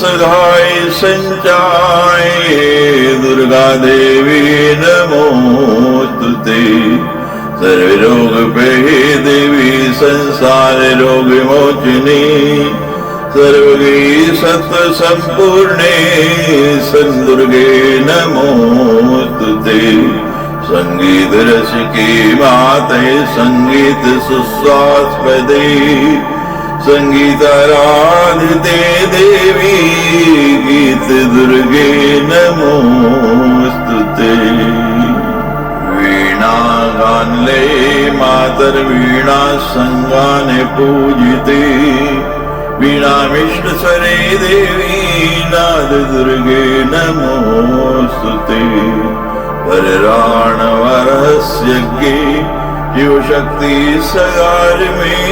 सहाय संचाय दुर्गा देवी नमोस्तुते। सर्वरोग भये देवी संसार रोग विमोचिनी सर्वगी सत्व संपूर्णे संदुर्गे नमोस्तुते। संगीत रस की माते संगीत सुस्वास्पदे संगीताराधिते देवी गीत दुर्गे नमोस्तुते। वीणा गानले मातर वीणा संगाने पूजिते वीणा विष्णु स्वरे देवी नाद दुर्गे नमोस्तुते। वरराणवरहस्यज्ञे शिव शक्ति सगार में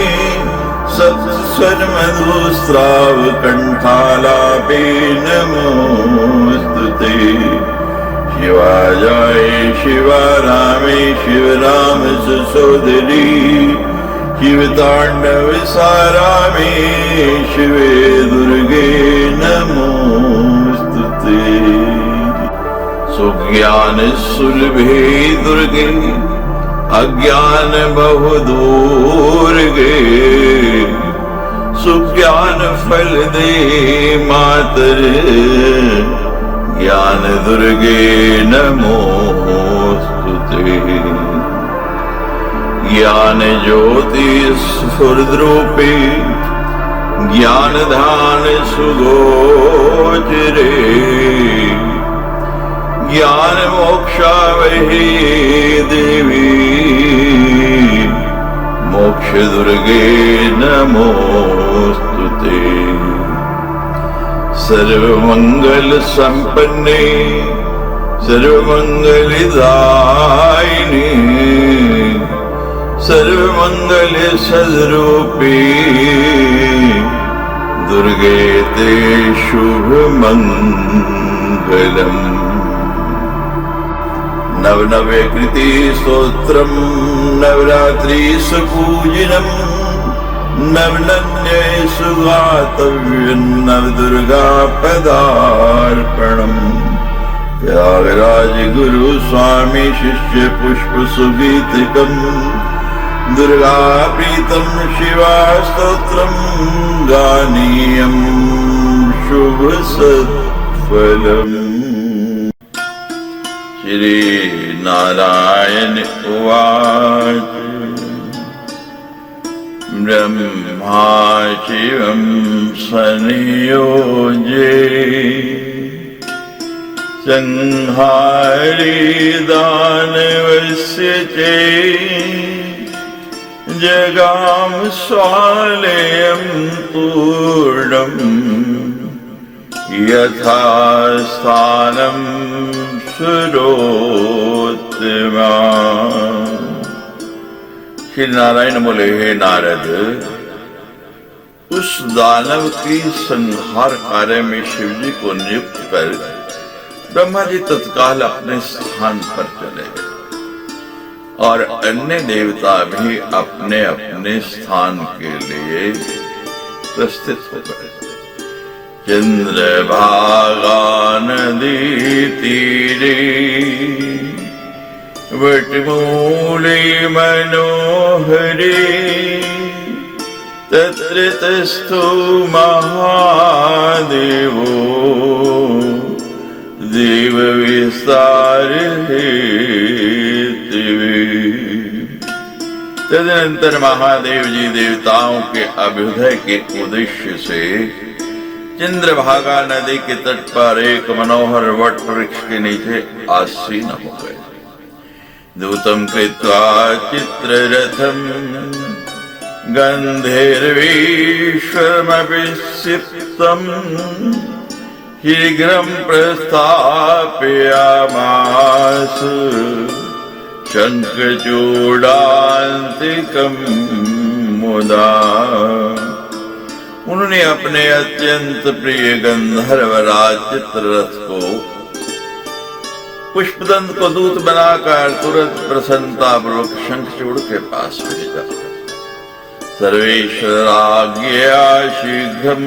सत्स्वर मधुस्राव कंठालापे नमोस्तुते। शिवाजाय शिवारामे शिवराम सुसोदरी शिव तांडव सारामे शिवे दुर्गे नमोस्तुते। सुज्ञान सुलभे दुर्गे अज्ञान बहु दूर गे सुज्ञान फल दे मातर ज्ञान दुर्गे नमोस्तुते। ज्ञान ज्योति स्फुरद्रूपे ज्ञान धान सुगोचरे ज्ञान मोक्षावहे देवी मोक्ष दुर्गे नमोस्तुते। सर्वमंगल संपन्ने सर्वमंगलदायिनी सर्वमंगल सद्रूपी दुर्गे ते शुभ मंगलम्। नवनवे कृति स्तोत्रम नवरात्रि सुपूजनम नवनन्ये सुगातव्यं नवदुर्गा पदार्पणम। त्यागराज गुरु स्वामी शिष्य पुष्प सुगीतिकम दुर्गा प्रीतम शिवा स्तोत्रम गानीयम शुभ सत्फलम्। श्री नारायण उवाच ब्रह्मा शिवं संयोजे संहारे दानवस्य चेत् जगाम स्वालयं पूर्णम् यथा स्थानं सुरोत्तमा। श्री नारायण बोले, हे नारद, उस दानव की संहार कार्य में शिवजी को नियुक्त कर ब्रह्मा जी तत्काल अपने स्थान पर चले गए और अन्य देवता भी अपने अपने स्थान के लिए प्रस्थित हो गए। चंद्रभागा नदी तीरे वटमूले मनोहरे तत्र तस्थो महादेवो देव विस्तार हेतवे। तदनंतर महादेव जी देवताओं के अभ्युदय के उद्देश्य से चंद्रभागा नदी के तट पर एक मनोहर वट वृक्ष के नीचे आसीन हो गए। दूतम कृत्वा चित्ररथम गंधर्वीश्वरमपि सिप्तम शीघ्रं प्रस्थापयामास शंखचूडान्तिकं मुदा। उन्होंने अपने अत्यंत प्रिय गंधर्वराज चित्ररथ को पुष्पदंत को दूत बनाकर तुरंत प्रसन्नता पूर्वक शंखचूड़ के पास भेजा। सर्वेश्वराज्ञया शीघ्रं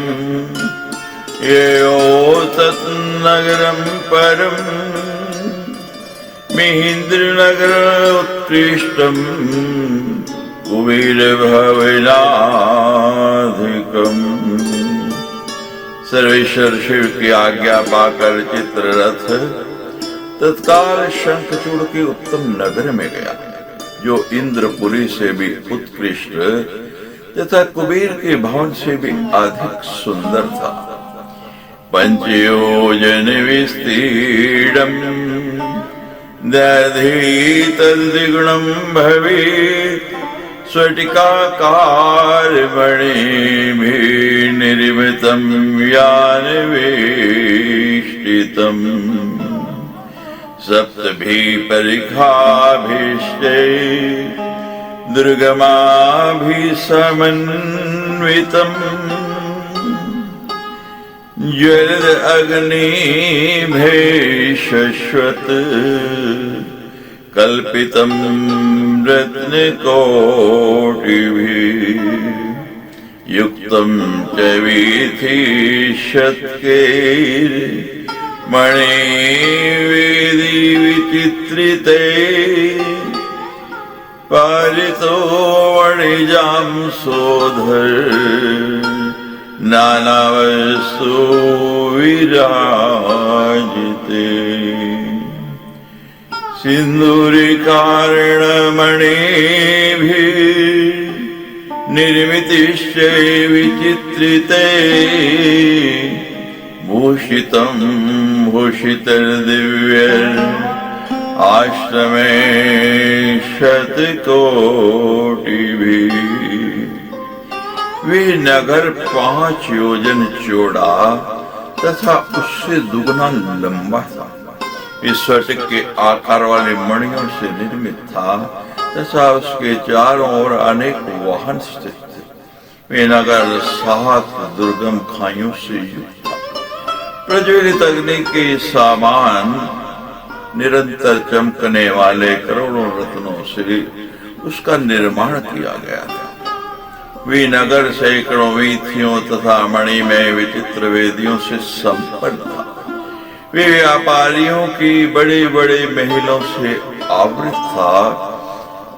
यो तन्नगरं परम महेन्द्रनगर उत्कृष्टम कुबेर भवनाधिकम। सर्वेश्वर शिव की आज्ञा पाकर चित्ररथ तत्काल शंखचूड़ के उत्तम नगर में गया, जो इंद्रपुरी से भी उत्कृष्ट तथा कुबेर के भवन से भी अधिक सुंदर था। पंचयोजन विस्तीर्णम दधि तद्विगुणं भवेत् स्फटिकाकार मणिभिः निर्मितं यानवेष्टितं सप्तभिः परिखाभिश्चै दुर्गमाभिः समन्वितम् ज्वलद अग्निभिः शश्वत कल्पितं रत्नकोटिभिः युक्तं च वीथिशतकैर्मणिवेदी विचित्रिते पारितो वणिजां सोधर नानावस्तु विराजिते सिन्दूरिकारणमणिभिः निर्मितिश्च विचित्रिते भूषितं भूषितर्दिव्यैः आश्रमे शतकोटिभिः। वे नगर 5 योजन चौड़ा तथा उससे दुगना लंबा था। इस स्फटिक के आकार वाले मणियों से निर्मित था तथा उसके चारों ओर अनेक वाहन स्थित थे। वे नगर 7 दुर्गम खाइयों से युक्त था। प्रज्वलित अग्नि के सामान निरंतर चमकने वाले करोड़ों रत्नों से उसका निर्माण किया गया था। वे नगर सैकड़ों वीथियों तथा मणिमय विचित्र वेदियों से संपन्न था। वे व्यापारियों की बड़े बड़े महलों से आवृत था,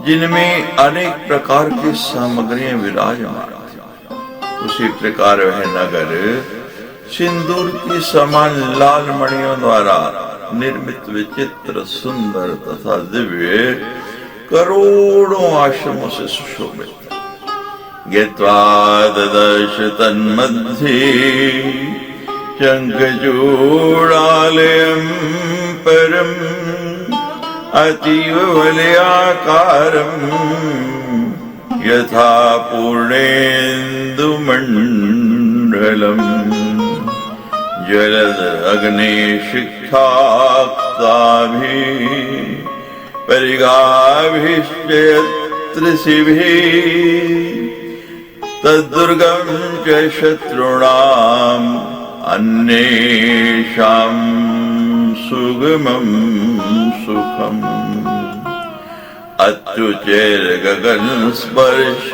जिनमें अनेक प्रकार की सामग्रियां विराजमान थी। उसी प्रकार वह नगर सिंदूर की समान लाल मणियों द्वारा निर्मित विचित्र सुंदर तथा दिव्य करोड़ों आश्रमों से सुशोभित था। ज्ञात्वा ददर्श तन्मध्ये शंखचूडालयं परम् अतीव वलयाकारं यथा पूर्णेन्दुमण्डलम् ज्वलद अग्निशिखाक्ताभिः परिगाभिश्च त्रिशिभिः तद्दुर्गं च शत्रूणाम् अन्येषां सुगमं सुखम्। अत्युच्चैर्गगनस्पर्श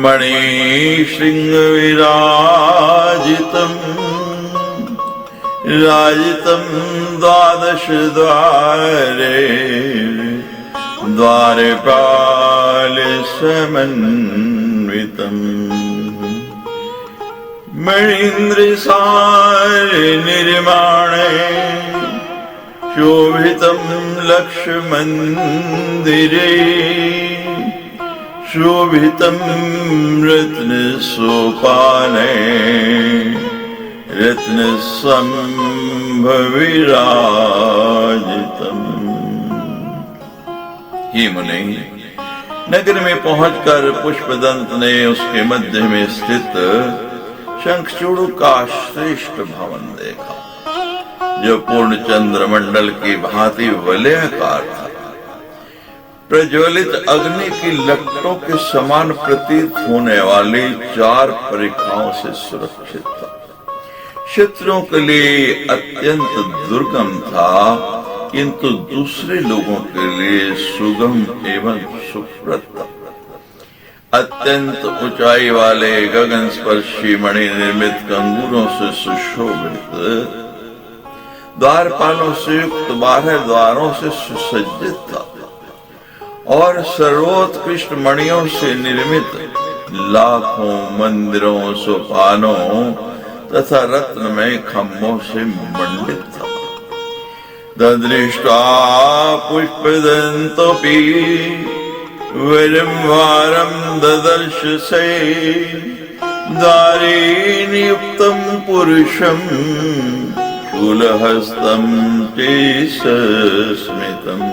मणिशृङ्गविराजितम् राजितं 12 द्वारे द्वारपालसमन्वितम् मणीन्द्रसारे निर्माणे शोभितं लक्षमन्दिरे शोभितं रत्नसोपाने रत्नसंभविराजितम्। हे मुनि, नगर में पहुंचकर पुष्पदंत ने उसके मध्य में स्थित शंखचूड़ का श्रेष्ठ भवन देखा, जो पूर्ण चंद्रमंडल की भांति वलयाकार था। प्रज्वलित अग्नि की लपटों के समान प्रतीत होने वाली 4 परिखाओं से सुरक्षित था। शत्रुओं के लिए अत्यंत दुर्गम था, किंतु दूसरे लोगों के लिए सुगम एवं सुप्रद था। अत्यंत ऊंचाई वाले गगन स्पर्शी मणि निर्मित कंगूरों से सुशोभित, द्वारपालों से युक्त 12 द्वारों से सुसज्जित था और सर्वोत्कृष्ट मणियों से निर्मित लाखों मंदिरों, सोपानों तथा रत्नमय खम्भों से मंडित था। ददृष्ट्वा पुष्पदन्तोऽपि विरंवारं ददर्श से द्वारे नियुक्तं पुरुषं शूलहस्तं च सस्मितम्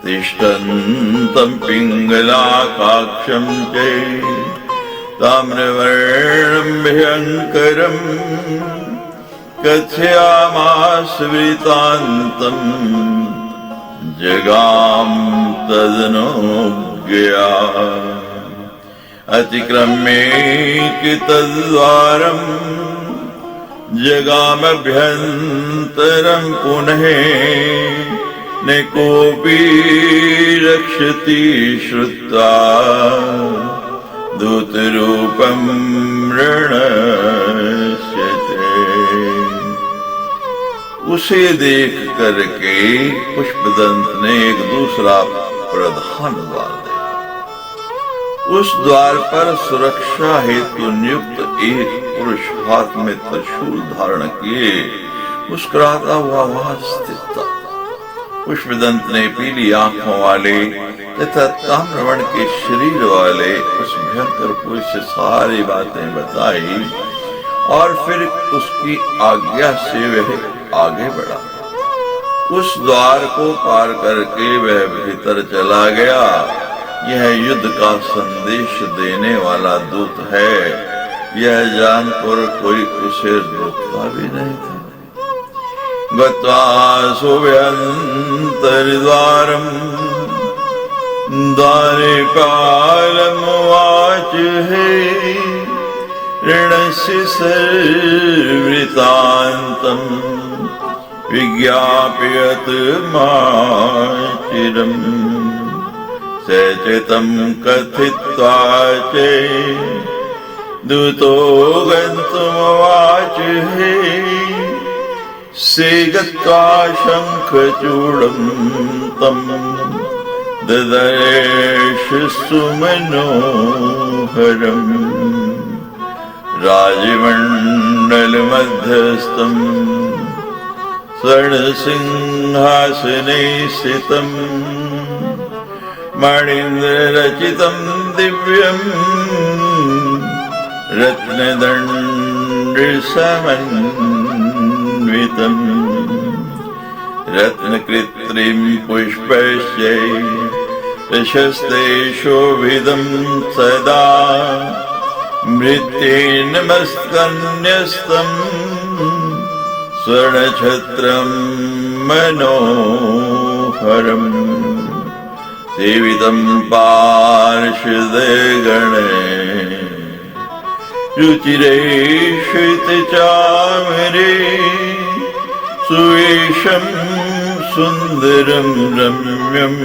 तिष्ठन्तं पिङ्गलाकाक्षं च ताम्रवर्णं भयङ्करं कथयामास वृत्तान्तं जगाम तदनुज्ञया अतिक्रम्य तद्वारं जगामभ्यन्तरं पुनः न कोऽपि रक्षति श्रुत्वा दूतरूपं ऋणस्यते। उसे देख करके पुष्पदंत ने एक दूसरा प्रधान द्वार देखा। उस द्वार पर सुरक्षा हेतु नियुक्त एक पुरुष हाथ में त्रिशूल धारण किए मुस्कुराता हुआ वहां स्थित था। पुष्पदंत ने पीली आंखों वाले तथा ताम्रवर्ण के शरीर वाले उस भयंकर पुरुष से सारी बातें बताई और फिर उसकी आज्ञा से वह आगे बढ़ा। उस द्वार को पार करके वह भीतर चला गया। यह युद्ध का संदेश देने वाला दूत है, यह जानकर कोई उसे रोकता भी नहीं था। गत्वा सुभ्यन्तरद्वारं द्वारपालमुवाच हे ऋणस्य सर्वृतान्तं विज्ञापयत माचिरम् स च तं कथित्वा च दूतो गन्तुमुवाच हे से गत्वा शङ्खचूडं तं ददर्श सुमनोहरम् राजमण्डलमध्यस्थम् स्वर्णसिंहासने स्थितम् मणीन्द्ररचितं दिव्यं रत्नदण्डसमन्वितम् रत्नकृत्रिं पुष्पस्य प्रशस्ते शोभितं सदा मृत्तेन मस्तकन्यस्तं स्वर्णछत्रं मनोहरम् सेवितं पार्षदे गणे रुचिरेषितचामरे सुवेशं सुन्दरं रम्यं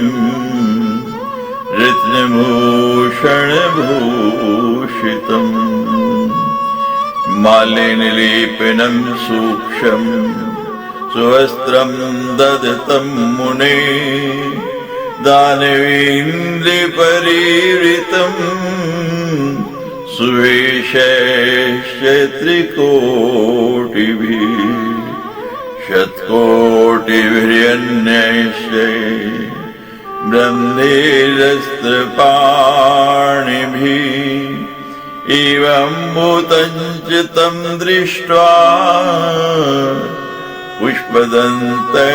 रत्नभूषणभूषितम् माल्यनिलेपनं सूक्ष्मं सुवस्त्रं ददतं मुने दानवेन्द्रपरिवृतं सुवेशश्च त्रिकोटिभिः शतकोटिभिरन्यैश्च ब्रह्मेरस्त्रपाणिभिः एवम्भूतं च तं दृष्ट्वा पुष्पदन्ते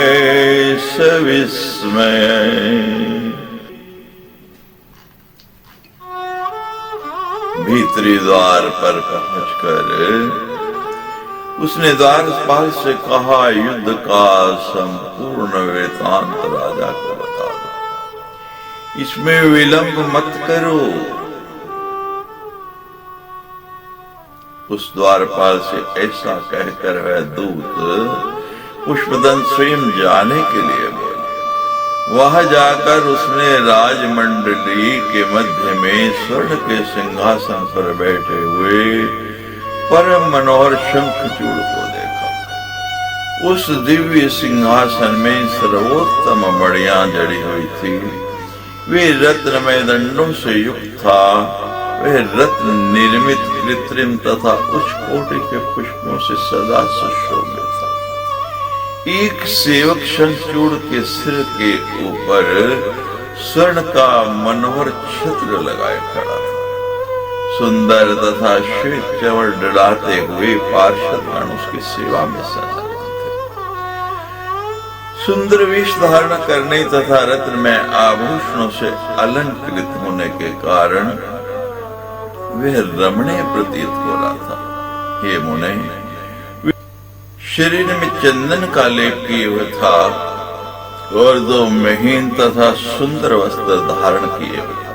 सविस्मये। भीतरी द्वार पर पहुंचकर उसने द्वारपाल से कहा, युद्ध का संपूर्ण वृत्तांत राजा को बता दो, इसमें विलंब मत करो। उस द्वारपाल से ऐसा कहकर वह दूत पुष्पदंत स्वयं जाने के लिए बोले। वहां जाकर उसने राजमंडली के मध्य में स्वर्ण के सिंहासन पर बैठे हुए परम मनोहर शंखचूड़ को देखा। उस दिव्य सिंहासन में सर्वोत्तम मणियां जड़ी हुई थी। वे रत्नमय दंडों से युक्त था। वह रत्न निर्मित कृत्रिम तथा उच्च कोटि के पुष्पों से सदा सुशोभित था। एक सेवक शंखचूड़ के सिर के ऊपर स्वर्ण का मनोहर छत्र लगाए खड़ा था। सुंदर तथा श्वेत चवड़ डलाते हुए पार्षदगण उसकी सेवा में सजा थे। सुंदर वेश धारण करने तथा रत्न में आभूषणों से अलंकृत होने के कारण वह रमणीय प्रतीत हो रहा था। हे मुने, शरीर में चंदन का लेप किए हुए था और दो महीन तथा सुंदर वस्त्र धारण किए हुए था।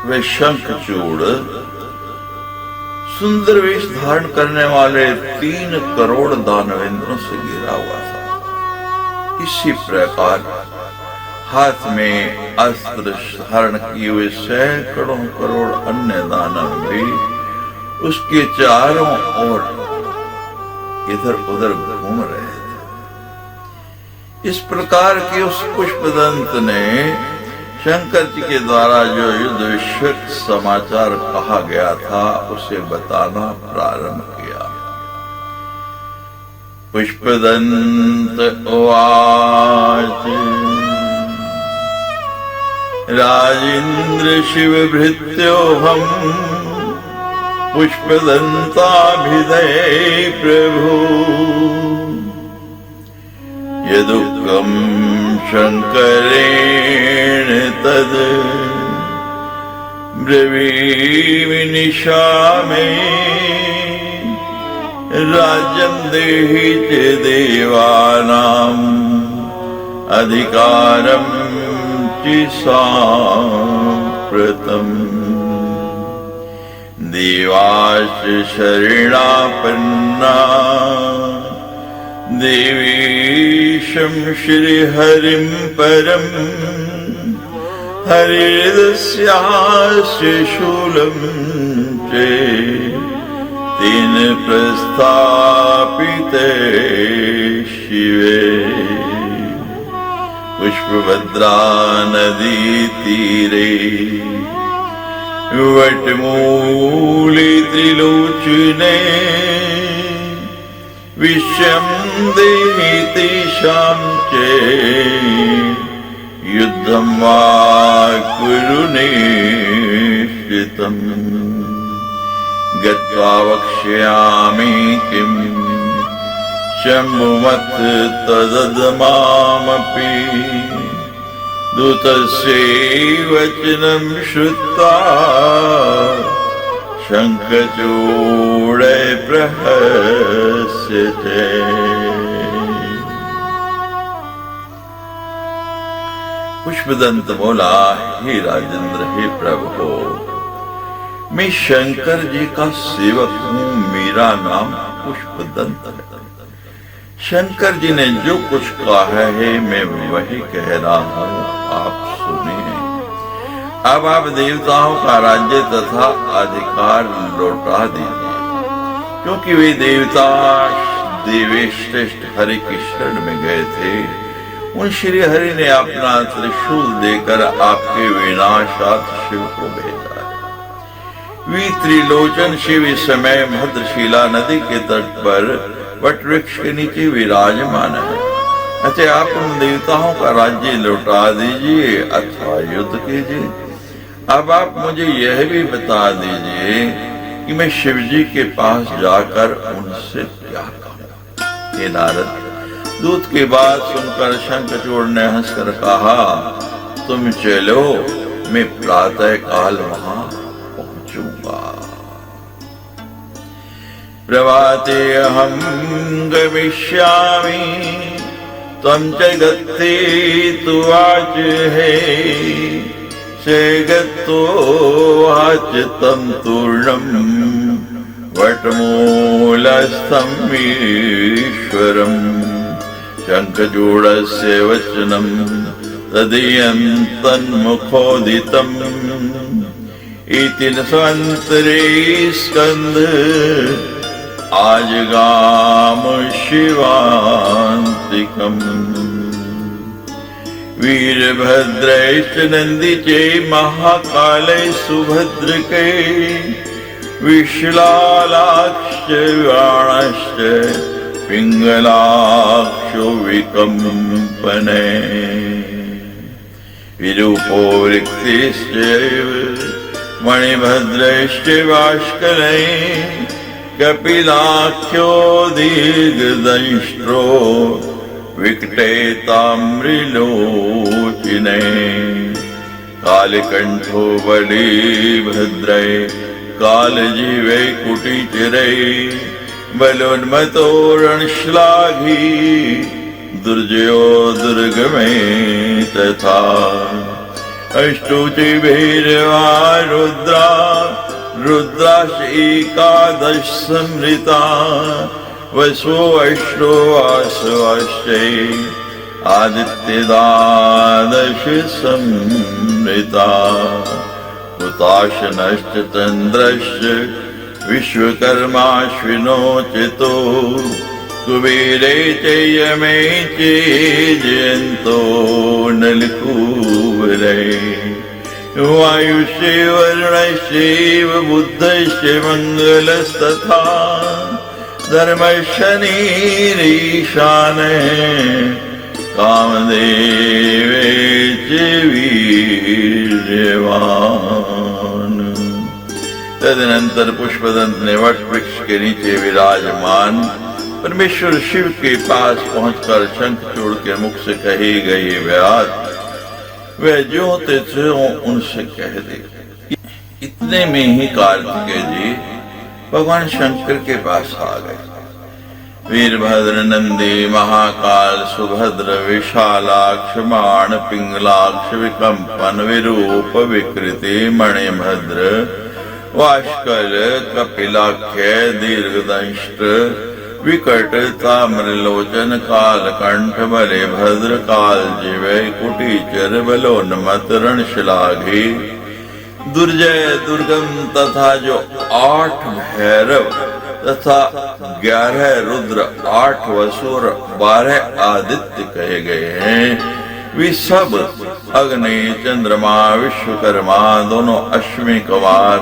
वे शंखचूड़ सुंदर वेश धारण करने वाले 3 करोड़ दानवेंद्रों से घिरा हुआ था। इसी प्रकार हाथ में अस्त्र धारण किए हुए सैकड़ों करोड़ अन्य दानव भी उसके चारों ओर इधर उधर घूम रहे थे। इस प्रकार के उस पुष्पदंत ने शंकर जी के द्वारा जो युद्ध विषयक समाचार कहा गया था उसे बताना प्रारंभ किया। पुष्पदंत उवाच राजेन्द्र शिव भृत्योऽहम् पुष्पदन्ताभिधये प्रभु यदुक्तं शंकरेण तद ब्रवीमि निशामे राज्यं देहि च देवानाम् अधिकारम् साम्प्रतम् देवाश्च शरणापन्ना देवीशं श्रीहरिं परम् हरिर्दस्यास्य शूलं च तेन प्रस्थापिते शिवे पुष्पभद्रा नदी तीरे वटमूले त्रिलोचने विषयं देहि तेषां च युद्धं वा कुरु निश्चितम् गत्वा वक्ष्यामि किम् शम्भुमथ तददमामपि दूतस्य वचनं श्रुत्वा शंखचूड़े प्रहस्यते। पुष्पदंत बोला, हे राजेंद्र, हे प्रभु, मैं शंकर जी का सेवक हूँ। मेरा नाम पुष्पदंत है। शंकर जी ने जो कुछ कहा है मैं वही कह रहा हूँ, आप सुनिए। अब आप देवताओं का राज्य तथा अधिकार लौटा दीजिए, क्योंकि वे देवता देवेश्रेष्ठ हरि की शरण में गए थे। उन श्री हरि ने अपना त्रिशूल देकर आपके विनाशार्थ शिव को भेजा है। वे त्रिलोचन शिव इस समय भद्रशिला नदी के तट पर वट वृक्ष के नीचे विराजमान है। अच्छा, आप उन देवताओं का राज्य लौटा दीजिए अथवा युद्ध कीजिए। अब आप मुझे यह भी बता दीजिए कि मैं शिव जी के पास जाकर उनसे क्या कहूँ। हे नारद, दूत की बात सुनकर शंखचूड़ ने हंसकर कहा, तुम चलो, मैं प्रातः काल वहां पहुंचूंगा। प्रभाते अहं गमिष्यामि त्वं च गत्ते तु वाच हे से गत्तो वाच तं तूर्णं वटमूलस्थं ईश्वरं शङ्खचूडस्य वचनं तदीयं तन्मुखोदितम् इति न स्वान्तरे स्कन्द आजगाम शिवान्तिकम् वीरभद्रैश्च नन्दिचे महाकाले सुभद्रके विश्लालाक्ष व्याणश्च पिङ्गलाक्षो विकम्पने विरूपो वृक्तिश्चैव मणिभद्रैश्च बाष्कलै कपिलाख्यो दीर्घदंष्ट्रो विकटे ताम्रलोचने कालकण्ठो बलिभद्रै कालजीवै कुटीचरै बलोन्मतो रणश्लाघी दुर्जयो दुर्गमे तथा अष्टोचिभिर्वा रुद्रा रुद्राश्च संवृता वसो अष्टो वासवाश्चै आदित्यद्वादश संवृता हुताशनश्च चन्द्रश्च विश्वकर्माश्विनोचितो कुबेरे च यमे च जयन्तो नलकूबरै वायुश्चैव वरुणश्चैव बुद्धश्च मङ्गलस्तथा धर्मशनिरीशानः कामदेवे च वीर्यवान्। तदनंतर पुष्पदंत ने वट वृक्ष के नीचे विराजमान परमेश्वर शिव के पास पहुंचकर शंखचूड़ के मुख से कही गई बात वह जो त्यों उनसे कह दे। इतने में ही कार्तिकेय जी भगवान शंकर के पास आ गए। वीरभद्र नंदी महाकाल सुभद्र विशालाक्ष बाण पिंगलाक्ष विकंपन विरूप विकृति मणिभद्र वाष्कल कपिलाख्य दीर्घदंष्ट विकट ताम्रलोचन कालकंठ बलिभद्र कालजीवै कुटीचर बलोन्मत रणश्लाघी दुर्जय दुर्गम तथा जो 8 भैरव तथा 11 रुद्र 8 वसुर 12 आदित्य कहे गए हैं। वे सब अग्नि चंद्रमा विश्वकर्मा दोनों अश्विनी कुमार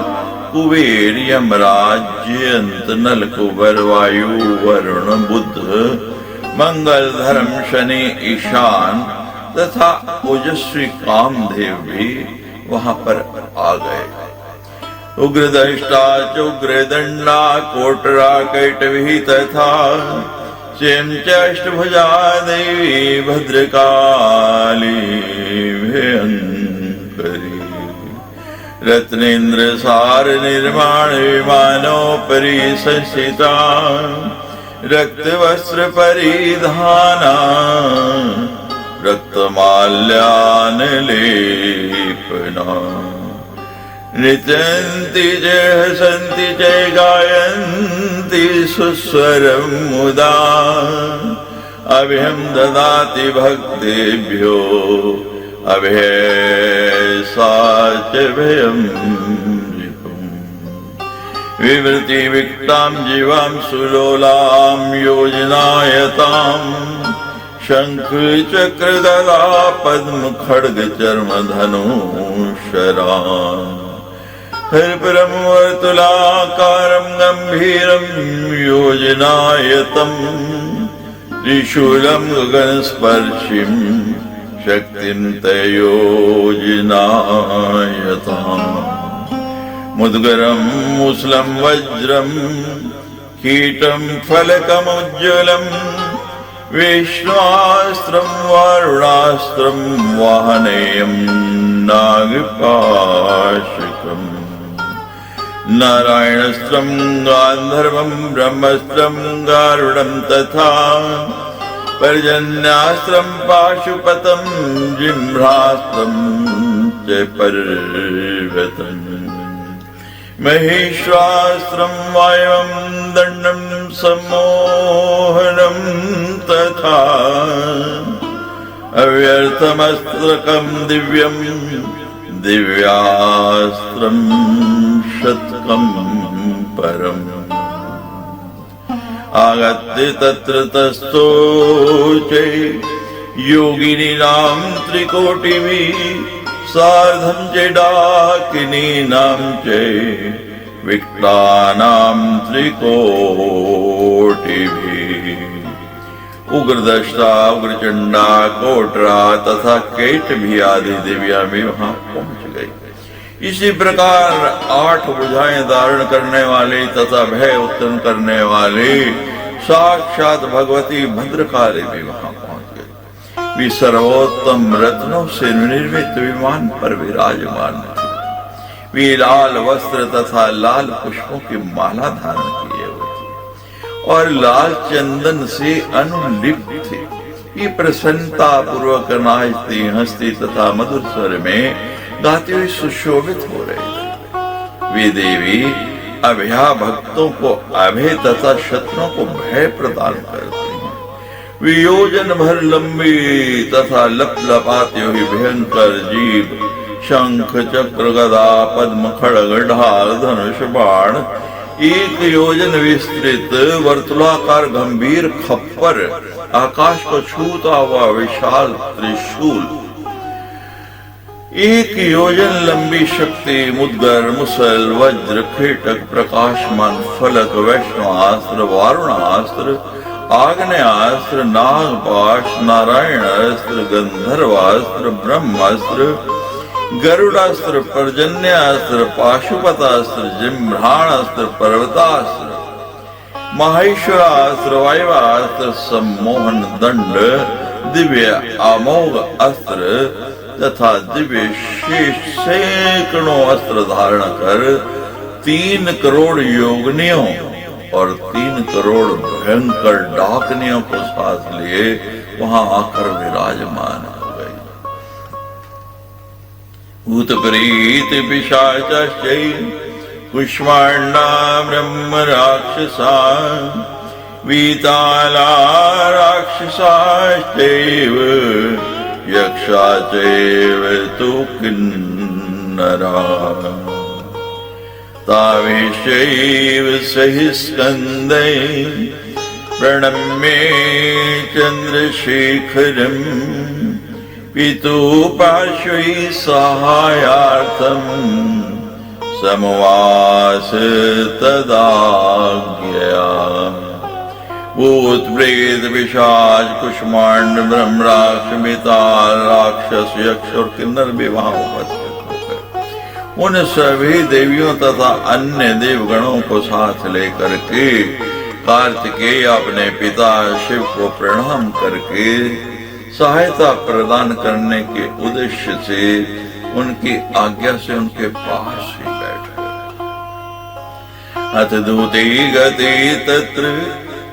कुबेर यमराज जयंत नलकुबर वायु वरुण बुध मंगल धर्म शनि ईशान तथा ओजस्वी कामदेव भी वहां पर आ गए। उग्रदंष्टा चुग्रदंडा कोटरा कैटवी तथा स्वयं च अष्टभुजा देवी भद्रकाली भयंकरी रत्नेन्द्र सार निर्माण विमानोपरि संस्थिता रक्त वस्त्र परिधाना रक्तमाल्यान लेपना नृत्यन्ति च हसन्ति च गायन्ति सुस्वरं मुदा अभयं ददाति भक्तेभ्यो अभयसा च भयं विवृति विक्तां जीवां सुलोलां योजनायताम् शंख चक्र गदा पद्म खड्ग चर्म धनु शरान् हरिपुरं वर्तुलाकारं गंभीरं योजनायतम् त्रिशूलं गगनस्पर्शिं शक्तिं तयोजनायताम् मुद्गरं मुसलं वज्रं कीटं फलकमुज्ज्वलम् विष्णुस्त्रं वारुणास्त्रं वाहनेयं नागपाशकम् नारायणस्त्रं गान्धर्वं ब्रह्मस्त्रं गारुडं तथा पर्जन्यास्त्रं पाशुपतं जिह्वास्त्रं च पर्वतम् महेश्वास्त्रं वायवं दण्डं सम्मोहनं तथा अव्यर्थमस्त्रकं दिव्यं दिव्यास्त्रं शतकं परम् आगत्य तत्र तस्थोचे योगिनीनां त्रिकोटिभिः सार्धं च डाकिनीनां च विक्टानां त्रिकोटिभिः उग्रदष्टा उग्रचंडा कोटरा तथा केटभी आदि देवियां भी वहां पहुंच गई। इसी प्रकार 8 भुजाएं धारण करने वाली तथा भय उत्पन्न करने वाली साक्षात भगवती भद्रकाली भी वहां पहुंच गई। वे सर्वोत्तम रत्नों से निर्मित विमान पर विराजमान थे। वे लाल वस्त्र तथा लाल पुष्पों की माला धारण किए हुए थे और लाल चंदन से अनुलिप्त थे। ये प्रसन्नता पूर्वक नाचती हंसती तथा मधुर स्वर में गाते हुए सुशोभित हो रहे थे। वे देवी अभया भक्तों को अभय तथा शत्रुओं को भय प्रदान करती हैं। वे योजन भर लंबी तथा लपलपाती हुई भयंकर जीभ, शंख चक्र गदा पद्म खड्ग ढाल धनुष बाण, 1 योजन विस्तृत वर्तुलाकार गंभीर खप्पर, आकाश को छूता हुआ विशाल त्रिशूल, 1 योजन लंबी शक्ति, मुद्गर, मुसल, वज्र, खेटक, प्रकाशमान फलक, वैष्णवास्त्र, वारुणास्त्र, आग्नेयास्त्र, नागपाश, नारायणास्त्र, गंधर्वास्त्र, ब्रह्मास्त्र, गरुडास्त्र, पर्जन्यास्त्र, पाशुपतास्त्र, जिम्भ्राणास्त्र, पर्वतास्त्र, माहेश्वरास्त्र, वायवास्त्र, सम्मोहन दंड, दिव्य अमोघ अस्त्र तथा दिव्य शेष सैकड़ों अस्त्र धारण कर 3 करोड़ योगिनियों और 3 करोड़ भयंकर डाकनियों को साथ लिए वहां आकर विराजमान हो गई। भूत प्रेत पिशाचश्चै कुष्मांडा ब्रह्म राक्षसा वीताला राक्षसाश्चैव यक्षा चैव तु किन्नरा तावेशैव सहि स्कन्दै प्रणम्ये चन्द्रशेखरम् पितु पार्श्वे साहाय्यार्थम् समुवास तदाज्ञया। भूत प्रेत पिशाच कुष्मांड ब्रह्म राक्षस बेताल राक्षस यक्ष और किन्नर भी वहां उपस्थित हो गए। उन सभी देवियों तथा अन्य देवगणों को साथ लेकर के कार्तिकेय अपने पिता शिव को प्रणाम करके सहायता प्रदान करने के उद्देश्य से उनकी आज्ञा से उनके पास ही बैठ गए। अथ दूते गति तत्र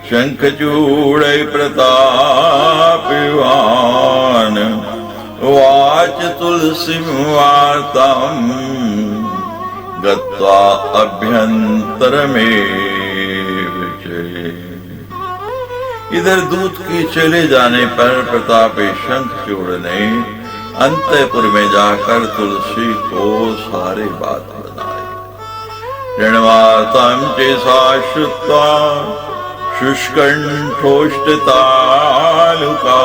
शंखचूड़ प्रतापवान वाच तुलसी वार्तां गत्वा अभ्यंतर में। इधर दूत के चले जाने पर प्रतापी शंखचूड़ ने अंतःपुर में जाकर तुलसी को सारी बात बताई। ऋणवार्तां च सा श्रुत्वा शुष्कण्ठोष्ठतालुका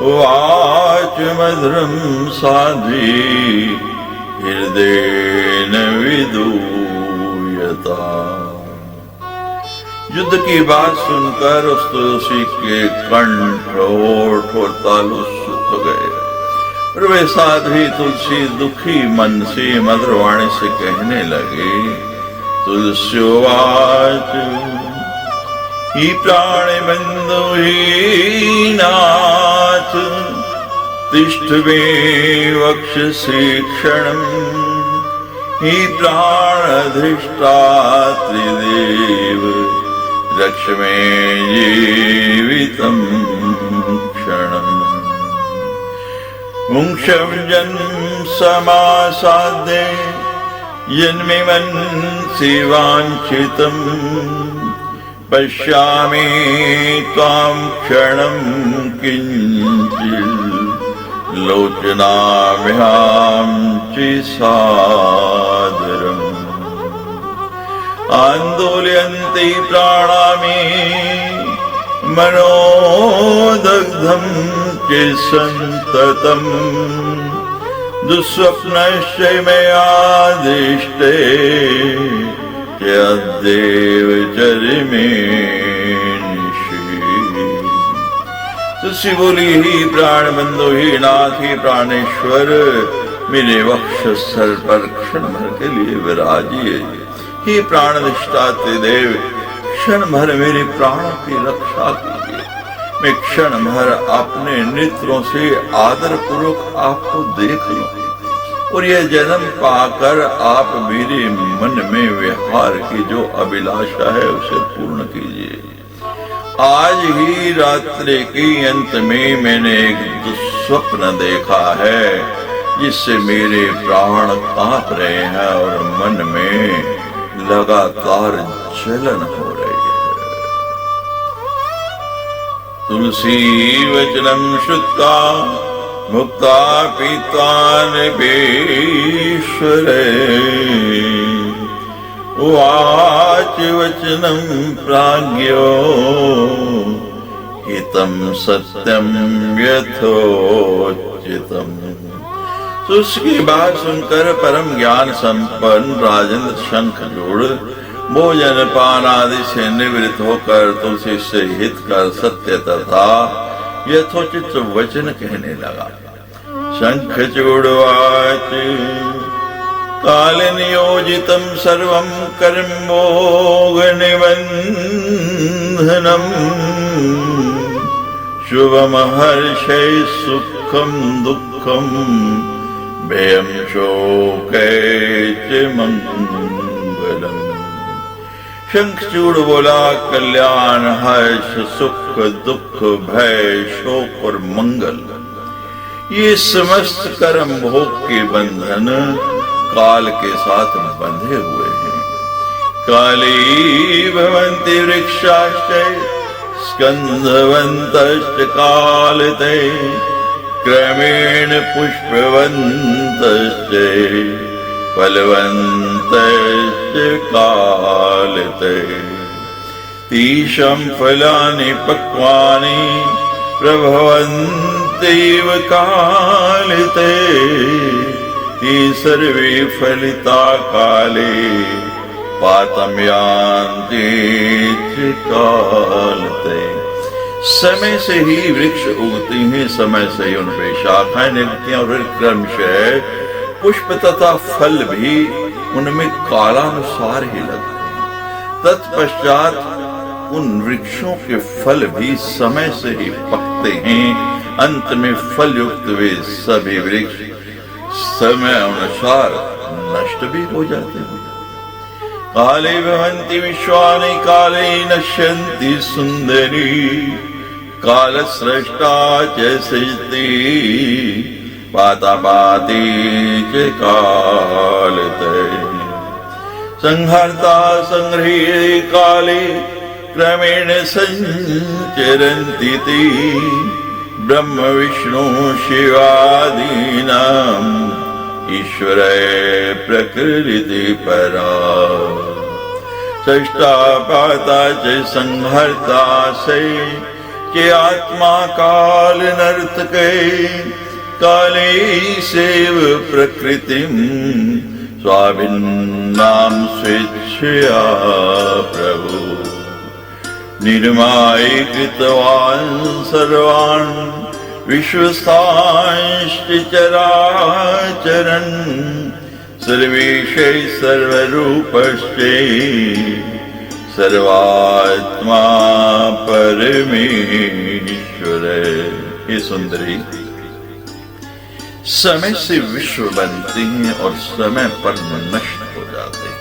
वाच मधुरं साध्वी हृदयेन विदूयता। युद्ध की बात सुनकर उस तुलसी के कंठ होठ और तालु सूख गए और वे साध्वी तुलसी दुखी मन से मधुर वाणी से कहने लगे। तुलस्योवाच ही प्राणबंधु ही नाथ तिष्ठ मे वक्षसि क्षणम् ही प्राणधिष्ठात्रिदेव रक्ष मे जीवितं क्षणम्। मुंक्षं जन्म समासाद्ये यन्मे मनसि वाञ्छितं पश्यामि त्वां क्षणं किञ्चित् लोचनाभ्यां च सादरम् आन्दोलयन्ति प्राणामि मनोदग्धं च सन्ततम् दुःस्वप्नश्च मयादिष्टे यद्देव चरिमे निशि। तुलसी बोली, ही प्राण बंधु, ही नाथ, ही प्राणेश्वर, मेरे वक्षस्थल पर क्षण भर के लिए विराजिए। ही प्राण अधिष्ठाते देव, क्षण भर मेरे प्राणों की रक्षा कीजिए। मैं क्षण भर अपने नेत्रों से आदर पूर्वक आपको देख लूं और यह जन्म पाकर आप मेरे मन में विहार की जो अभिलाषा है उसे पूर्ण कीजिए। आज ही रात्रि के अंत में मैंने एक दुस्वप्न देखा है जिससे मेरे प्राण कांप रहे हैं और मन में लगातार जलन हो रही है। तुलसी वचनम श्रुत्वा मुक्ता पीत्वा नृपेश्वरे उवाच वचनं प्राज्ञो हितं सत्यं यथोचितम्। तो उसकी बात सुनकर परम ज्ञान संपन्न राजेंद्र शंखचूड़ भोजन पान आदि से निवृत्त होकर तुलसी से हित कर सत्य तथा यथोचित वचन कहने लगा। शंखचूड़वाच काल नियोजितं सर्वं कर्मोग निबन्धनम् शुभम हर्षे सुखम दुःखम भयं शोके च मंगलम्। शंखचूड़ बोला, कल्याण, हर्ष, सुख, दुख, भय, शोक और मंगल ये समस्त कर्म भोग के बंधन काल के साथ बंधे हुए हैं। काली भवन्ति वृक्षाश्च स्कन्धवन्तश्च कालते क्रमेण पुष्पवन्तश्च फलवन्तश्च कालते तेषां फलानि पक्वानि प्रभवन्त्येव कालते ते सर्वे फलिता काले पातं यान्ति च कालते। समय से ही वृक्ष उगती हैं, समय से ही उन पे शाखाएं निकलती हैं और फिर क्रमशः पुष्प तथा फल भी उनमें कालानुसार ही लगते हैं। तत्पश्चात उन वृक्षों के फल भी समय से ही पकते हैं। अंत में फल युक्त वे सभी वृक्ष समय अनुसार नष्ट भी हो जाते हैं। काले भवन्ति विश्वानि काले नश्यन्ति सुंदरी कालस्रष्टा च सृजति पातापाती च कालते संहर्ता संगृह्य काले क्रमेण संचरन्ति ते ब्रह्म विष्णु शिवादीनाम् ईश्वरे प्रकृति परा सृष्टा पाता च संहर्ता से के आत्मा काल नर्तके काले सेव प्रकृतिम स्वाभिन्नाम स्वेच्छया प्रभु निर्माय कृतवान् सर्वान् विश्वस्थांश्च चराचरन् सर्वेशै सर्वरूपश्च सर्वात्मा परमेश्वर। हे सुंदरी, समय से विश्व बनते हैं और समय पर नष्ट हो जाते हैं।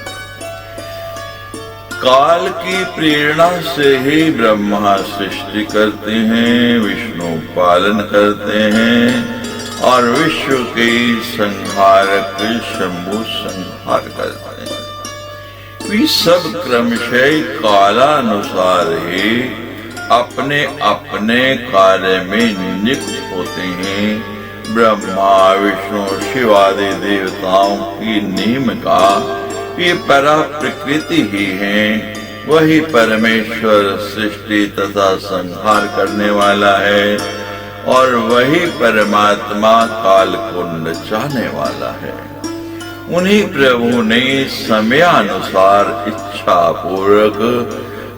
काल की प्रेरणा से ही ब्रह्मा सृष्टि करते हैं, विष्णु पालन करते हैं और विश्व के संहारक शंभु संहार करते हैं। वे सब क्रमशः कालानुसार ही अपने अपने कार्य में नियुक्त होते हैं। ब्रह्मा विष्णु शिव आदि देवताओं की नीम का ये परा प्रकृति ही है। वही परमेश्वर सृष्टि तथा संहार करने वाला है और वही परमात्मा काल को नचाने वाला है। उन्हीं प्रभु ने समयानुसार इच्छा पूर्वक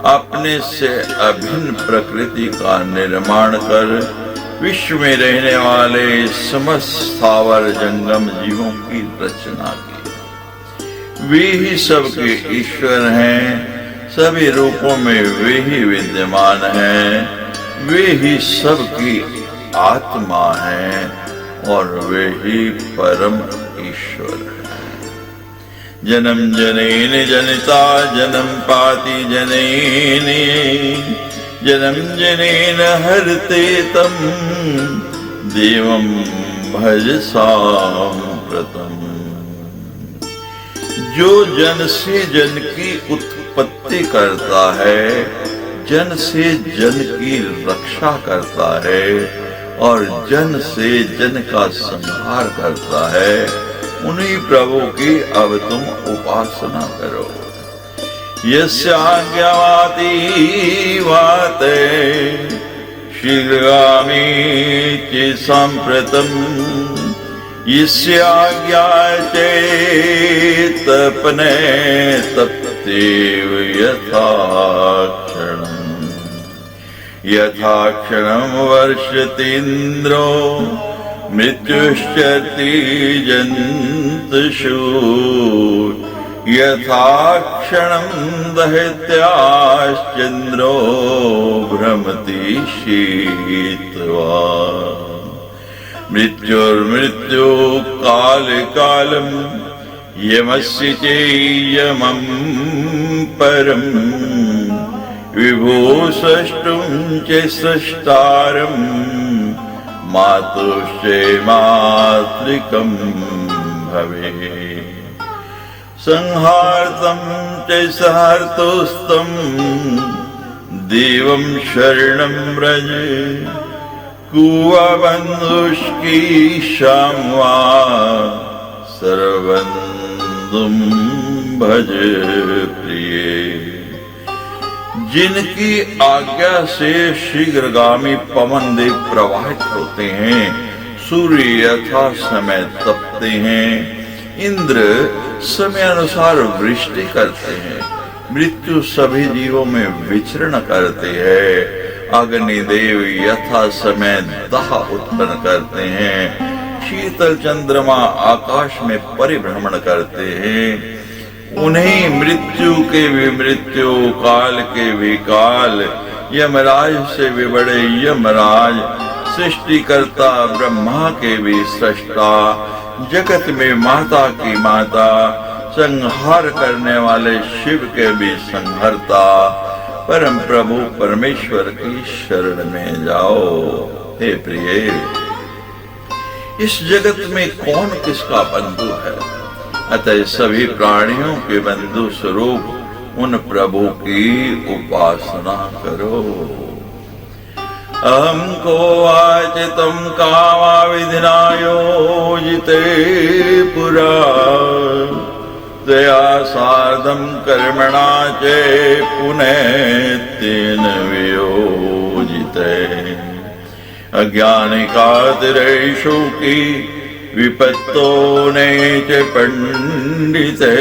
अपने से अभिन्न प्रकृति का निर्माण कर विश्व में रहने वाले समस्त स्थावर जंगम जीवों की रचना की। वे ही सबके ईश्वर हैं, सभी रूपों में वे ही विद्यमान हैं, वे ही सबकी आत्मा हैं और वे ही परम ईश्वर हैं। जन्म जनेन जनिता जन्म पाति जनेन जन्म जनेन हरते तम देवं भज सांप्रतम। जो जन से जन की उत्पत्ति करता है, जन से जन की रक्षा करता है और जन से जन का संहार करता है, उन्हीं प्रभु की अब तुम उपासना करो। यस्याज्ञावाति वाते शीघ्रगामी च सांप्रतम यस्याज्ञा चेत्तपने तप्तेव यथा क्षणं वर्षतीन्द्रो मृत्युश्चरति जन्तुषु यथा क्षणं दहत्याश्चन्द्रो भ्रमति शीतवा। मृत्युर्मृत्यु काले कालम यमस्य चेयमं परम विभो सृष्टुं च सृष्टारं मातुश्च मातृकं भवे। संहार्तं च सहर्तुस्तं देवं शरणं व्रज कुवबन्धुष्की श्यामवा सर्वबन्धुं भज प्रिये। जिनकी आज्ञा से शीघ्रगामी पवन देव प्रवाहित होते हैं, सूर्य यथा समय तपते हैं, इंद्र समय अनुसार वृष्टि करते हैं, मृत्यु सभी जीवों में विचरण करते हैं, अग्निदेव यथा समय दाह उत्पन्न करते हैं, शीतल चंद्रमा आकाश में परिभ्रमण करते हैं। उन्हीं मृत्यु के भी मृत्यु, काल के भी काल, यमराज से भी बड़े यमराज, सृष्टिकर्ता ब्रह्मा के भी सृष्टा, जगत में माता की माता, संहार करने वाले शिव के भी संहर्ता, परम प्रभु परमेश्वर की शरण में जाओ। हे प्रिय, इस जगत में कौन किसका बंधु है? अतः सभी प्राणियों के बंधु स्वरूप उन प्रभु की उपासना करो। अहम को वाचितम कामा विधिना योजिते पुरा तया सार्धम कर्मणा चे पुनः वियोजिते। अज्ञानिकातिरेषु की विपत्तो ने च पंडिते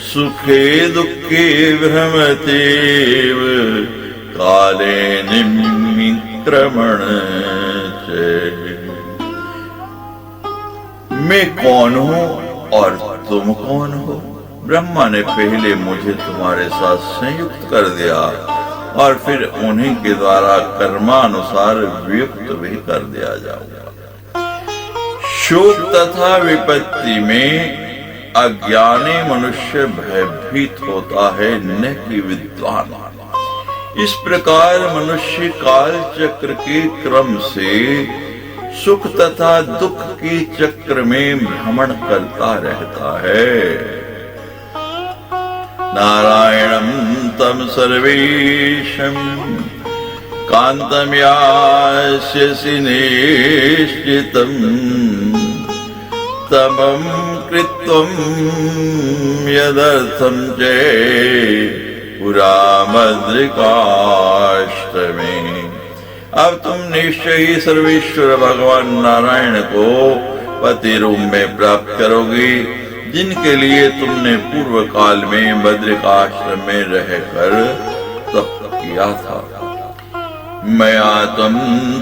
सुखे दुखे भ्रमतेव काले निमिक्रमण चे। मैं कौन हूँ और तुम कौन हो? ब्रह्मा ने पहले मुझे तुम्हारे साथ संयुक्त कर दिया और फिर उन्हीं के द्वारा कर्मानुसार वियुक्त भी कर दिया जाऊंगा। शोक तथा विपत्ति में अज्ञानी मनुष्य भयभीत होता है, न कि विद्वान। इस प्रकार मनुष्य काल चक्र के क्रम से सुख तथा दुख की चक्र में भ्रमण करता रहता है। नारायणं तं सर्वेशं कान्तं यास्यसि निश्चितं तमं कृत्वं यदर्थं च पुरा मद्रिकाष्टमे। अब तुम निश्चय ही सर्वेश्वर भगवान नारायण को पति रूप में प्राप्त करोगी, जिनके लिए तुमने पूर्व काल में बद्रिकाश्रम में रहकर तप किया था। मया त्वं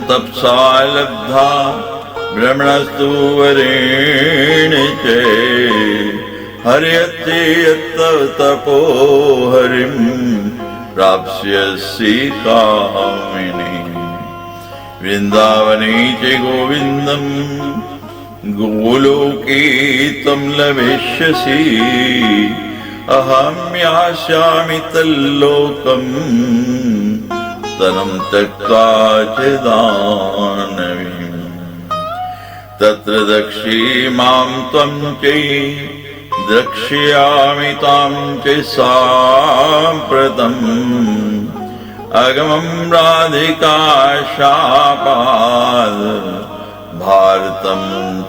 तपसा लब्धा ब्रह्मणस्तु वरेण च हर्यते यत्तव तपो हरिं प्राप्स्यसि कामिनी। वृंदावने च गोविंदं गोलोके त्वं लभेष्यसि अहं यास्यामि तल्लोकं तनं त्यक्त्वा च दानवीम्। तत्र द्रक्ष्ये मां त्वं च द्रक्ष्यामि तां च साम्प्रतम् अगमं राधिका शापात् भारतं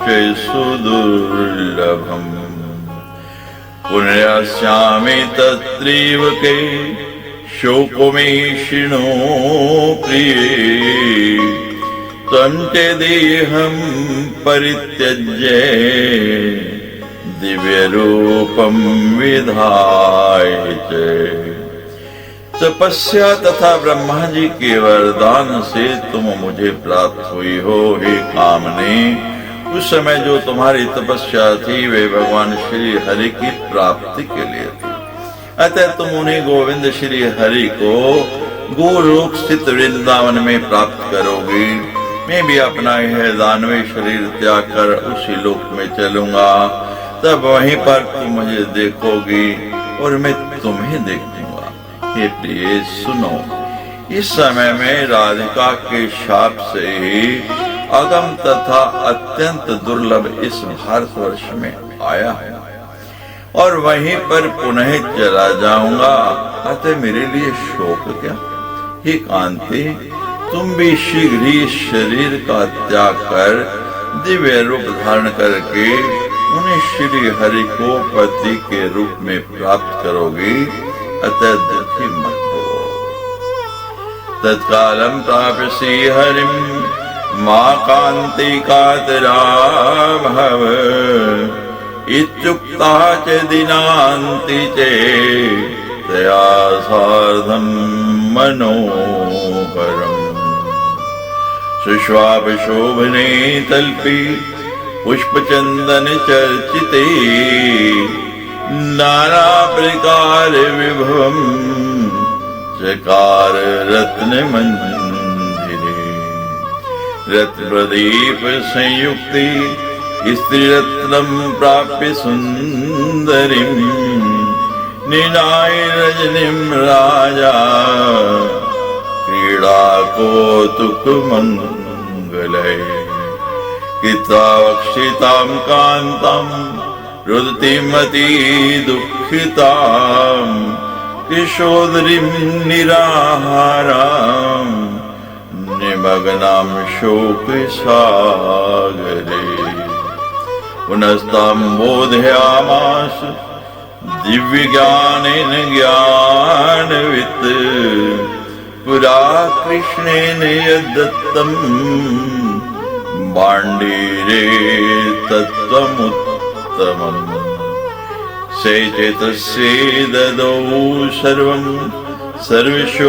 च सुदुर्लभम्। पुनर्यास्यामि तत्रैव के शोको मे शिणो प्रिये त्वं च देहं परित्यज्य दिव्यरूपं विधाय च। तपस्या तथा ब्रह्मा जी के वरदान से तुम मुझे प्राप्त हुई हो हे कामनी। उस समय जो तुम्हारी तपस्या थी वे भगवान श्री हरि की प्राप्ति के लिए थी, अतः तुम उन्हें गोविंद श्री हरि को गोलोक स्थित वृंदावन में प्राप्त करोगी। मैं भी अपना यह दानवी शरीर त्याग कर उसी लोक में चलूंगा, तब वहीं पर तुम मुझे देखोगी और मैं तुम्हें देखूंगा। हे प्रिय सुनो, इस समय में राधिका के शाप से ही अगम तथा अत्यंत दुर्लभ इस भारतवर्ष में आया है और वहीं पर पुनः चला जाऊंगा, अतः मेरे लिए शोक क्या। हे कांति, तुम भी शीघ्र ही शरीर का त्याग कर दिव्य रूप धारण करके उन्हें श्री हरि को पति के रूप में प्राप्त करोगी, अतः दुखी मत हो। तत्कालं प्राप्स्यसि हरिं मा कान्ति कातरा भव इत्युक्ता च दिनान्ति च तया सार्धं मनोहरम्। सुष्वापशोभने तल्पे पुष्पचन्दन चर्चिते नाना प्रकार विभवम् चकार रत्न मंदिरे। रत्न प्रदीप संयुक्ते स्त्री रत्नम प्राप्य सुंदरीम् निनाय रजनीम राजा क्रीड़ा कौतुक मंगलय। कितावक्षितां कांतां रुदतीमती दुःखितां किशोदरीं निराहारां निमग्नां शोक सागरे। पुनस्तां बोधयामास दिव्य ज्ञानेन ज्ञानवित् पुरा कृष्णेन यद्दत्तं बाण्डीरे तत्त्वमुत्तमम्। सेचेतस्ये ददौ सर्वं सर्वशोकहरं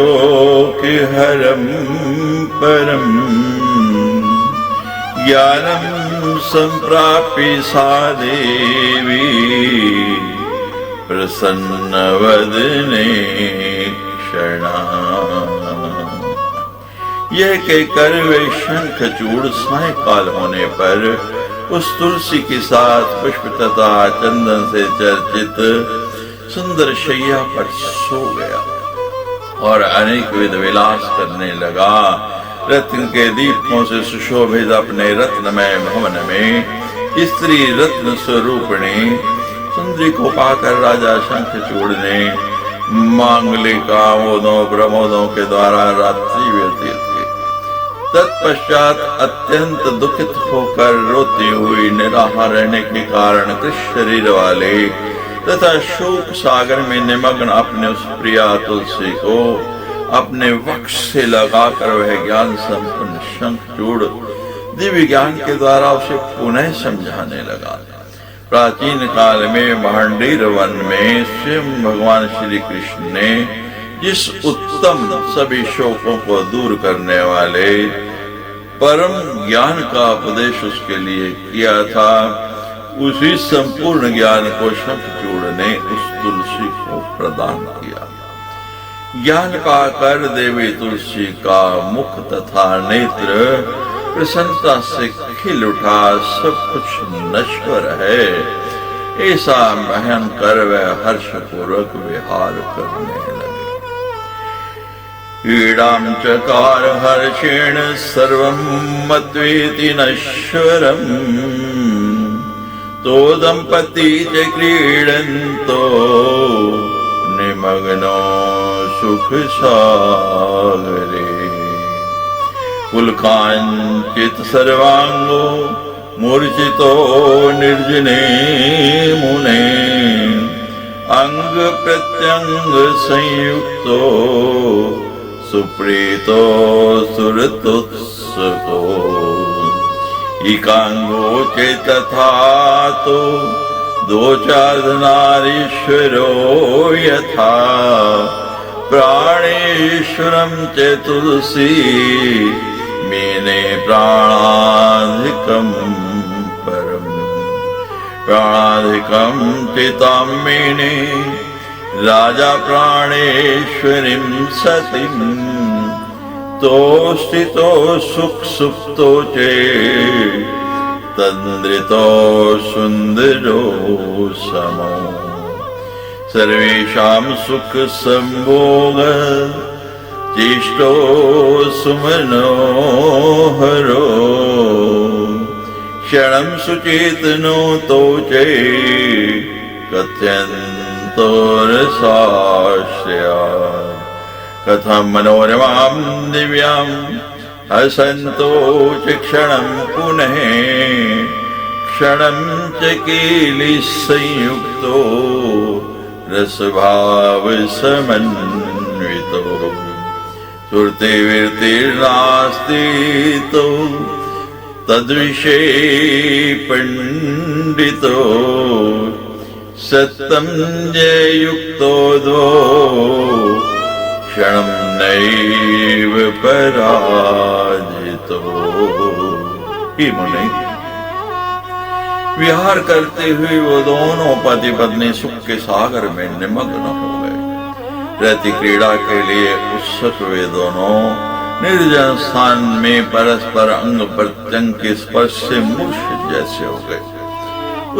परम्। ज्ञानं सम्प्राप्य सा देवी प्रसन्नवदने क्षणा। यह कहकर वे शंखचूड़ सायंकाल होने पर उस तुलसी के साथ पुष्प तथा चंदन से चर्चित सुंदर शैया पर सो गया और अनेक विध विलास करने लगा। रत्न के दीपकों से सुशोभित अपने रत्नमय भवन में स्त्री रत्न स्वरूपिणी सुंदरी को पाकर राजा शंखचूड़ ने मांगलिक आमोदों प्रमोदों के द्वारा रात्रि व्यतीत की। तत्पश्चात अत्यंत दुखित होकर रोती हुई निराहार रहने के कारण कृष्ण शरीर वाले तथा शोक सागर में निमग्न अपने उस प्रिया तुलसी को अपने वक्ष से लगाकर वह ज्ञान संपन्न शंखचूड़ दिव्य ज्ञान के द्वारा उसे पुनः समझाने लगा। प्राचीन काल में भांडीर वन में स्वयं भगवान श्री कृष्ण ने जिस उत्तम सभी शोकों को दूर करने वाले परम ज्ञान का उपदेश उसके लिए किया था, उसी संपूर्ण ज्ञान को शंखचूड़ ने उस तुलसी को प्रदान किया। ज्ञान पाकर देवी तुलसी का मुख तथा नेत्र प्रसन्नता से खिल उठा, सब कुछ नश्वर है ऐसा भयंकर वह हर्षपूर्वक विहार करने लगे। ईडां चकार हर्षेण सर्वं मत्वेति नश्वरम् तो दंपती च क्रीडन्तो निमग्नो सुख सागरे पुलकांचित सर्वांगो मूर्छितो निर्जने मुने अंग प्रत्यंग संयुक्तो सुप्रीतो सुरतुत्सुको एकांगो चेतथा तो दोचार्धनारीश्वरो यथा प्राणेश्वरं च तुलसी मेने प्राणाधिकं परम् प्राणाधिकं चितां मेने राजा प्राणेश्वरीं सतीं तो स्थितो सुख सुप्तो चे तन्द्रितो सुंदरो समो सर्वेषां सुख संभोग चेष्टो सुमनोहरो क्षणं सुचेतनो तो चे कथयन्तो रसाश्रया कथं मनोरमां दिव्यां हसन्तो च क्षणं पुनः क्षणं च केलि संयुक्तो रसभाव समन्वितो सुरते वीर्तिर्नास्ति तो तद्विषये पंडितो सत्यं जयुक्तो दो क्षणं नैव पराजितो। हे मुने, विहार करते हुए वो दोनों पति पत्नी सुख के सागर में निमग्न हो गए। रति क्रीड़ा के लिए उत्सुक वे दोनों निर्जन स्थान में परस्पर अंग प्रत्यंग के स्पर्श से मूर्छित जैसे हो गए।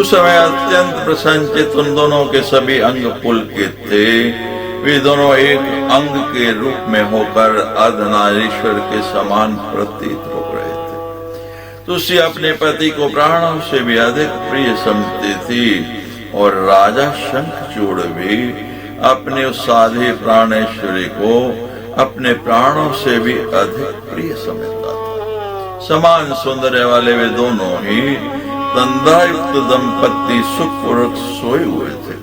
उस समय अत्यंत प्रसन्नचित उन दोनों के सभी अंग पुलकित थे। वे दोनों एक अंग के रूप में होकर अर्धनारीश्वर के समान प्रतीत हो रहे थे। तुलसी अपने पति को प्राणों से भी अधिक प्रिय समझती थी और राजा शंखचूड़ भी अपने उस साध्वी प्राणेश्वरी को अपने प्राणों से भी अधिक प्रिय समझता था। समान सौंदर्य वाले वे दोनों ही तंद्रायुक्त दंपत्ति सुखपूर्वक सोए हुए थे।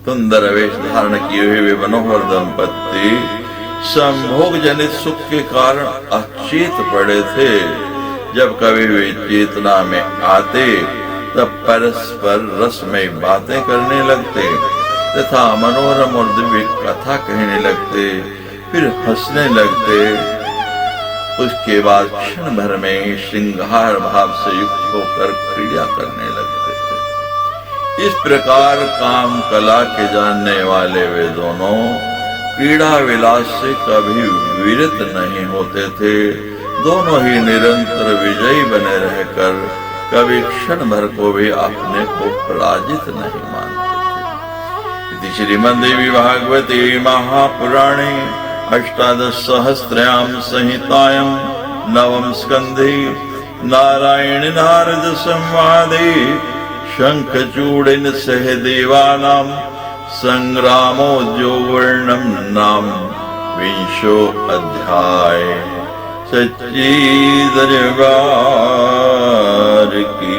सुंदर वेश धारण किए हुए वे मनोहर दंपत्ति संभोग जनित सुख के कारण अचेत पड़े थे। जब कभी वे चेतना में आते तब परस्पर रसमय बातें करने लगते तथा मनोरम और दिव्य कथा कहने लगते, फिर हंसने लगते। उसके बाद क्षण भर में श्रृंगार भाव से युक्त होकर क्रीड़ा करने लगते थे। इस प्रकार काम कला के जानने वाले वे दोनों क्रीड़ा विलास से कभी विरत नहीं होते थे। दोनों ही निरंतर विजयी बने रहकर कभी क्षण भर को भी अपने को पराजित नहीं मानते थे। श्रीमद्देवी भागवते महापुराणे अष्टादश सहस्रयां संहितायां नवम स्कंधे नारायण नारद संवादे शंखचूड़ेन सह देवानां संग्रामोद्यो वर्णम नाम विंशो अध्याय। सच्ची दरबार की